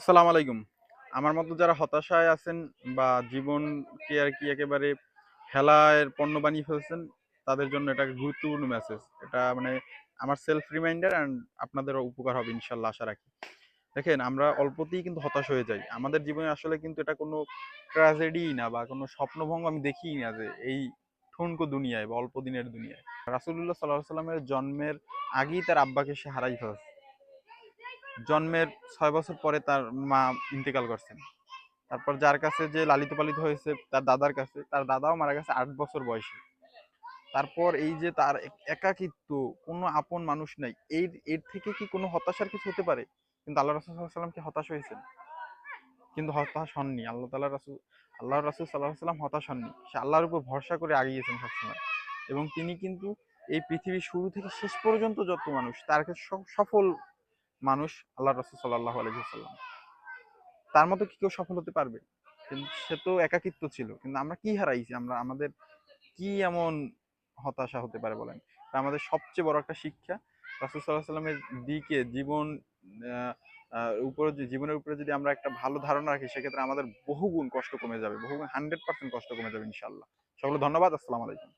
আসসালামু আলাইকুম। আমার মতো যারা হতাশায় আছেন বা জীবনকে আরকি একেবারে হেলায় পণ্য বানিয়ে ফেলছেন, তাদের জন্য এটা একটা গুরুত্বপূর্ণ মেসেজ। এটা মানে আমার সেলফ রিমাইন্ডার অ্যান্ড আপনাদেরও উপকার হবে ইনশাআল্লাহ আশা রাখি। দেখেন আমরা অল্পতেই কিন্তু হতাশ হয়ে যাই। আমাদের জীবনে আসলে কিন্তু এটা কোনো ট্র্যাজেডি না বা কোনো স্বপ্নভঙ্গ আমি দেখিই না যে এই ঠুনকো দুনিয়ায় বা অল্প দিনের দুনিয়ায়। রাসূলুল্লাহ সাল্লাল্লাহু আলাইহি ওয়াসাল্লামের জন্মের আগেই তার আব্বাকে সে হারাই ফেলছে। জন্মের ৬ বছর পরে তার মা ইন্তেকাল করছেন। তারপর যার কাছে যে লালিত পালিত হয়েছে তার দাদার কাছে, তার দাদাও মারা গেছে ৮ বছর বয়সে। তারপর এই যে তার একাকিত্ব, কোনো আপন মানুষ নাই। এর থেকে কি কোনো হতাশার কিছু হতে পারে? কিন্তু আল্লাহ রাসূল সাল্লাল্লাহু আলাইহি ওয়াসাল্লাম কি হতাশ হয়েছেন? কিন্তু হতাশ হননি। আল্লাহর রাসূল সাল্লাল্লাহু আলাইহি ওয়াসাল্লাম হতাশ হননি। সে আল্লাহর উপর ভরসা করে আগিয়েছেন সবসময়। এবং তিনি কিন্তু এই পৃথিবীর শুরু থেকে শেষ পর্যন্ত যত মানুষ তার কাছে সফল মানুষ আল্লাহর রাসূল সাল্লাল্লাহু আলাইহি ওয়াসাল্লাম। তার মতো কি কেউ সফল হতে পারবে? কিন্তু সে তো একাকিত্ব ছিল। কিন্তু আমরা কি হারাইছি? আমাদের কি এমন হতাশা হতে পারে বলেন? আমাদের সবচেয়ে বড় একটা শিক্ষা রাসূল সাল্লাল্লাহু আলাইহি ওয়াসাল্লামের দিকে আ আ জীবনের উপরে যদি আমরা একটা ভালো ধারণা রাখি সেক্ষেত্রে আমাদের বহুগুণ কষ্ট কমে যাবে। বহুগুণ 100% কষ্ট কমে যাবে ইনশাআল্লাহ। সকলকে ধন্যবাদ। আসসালামু আলাইকুম।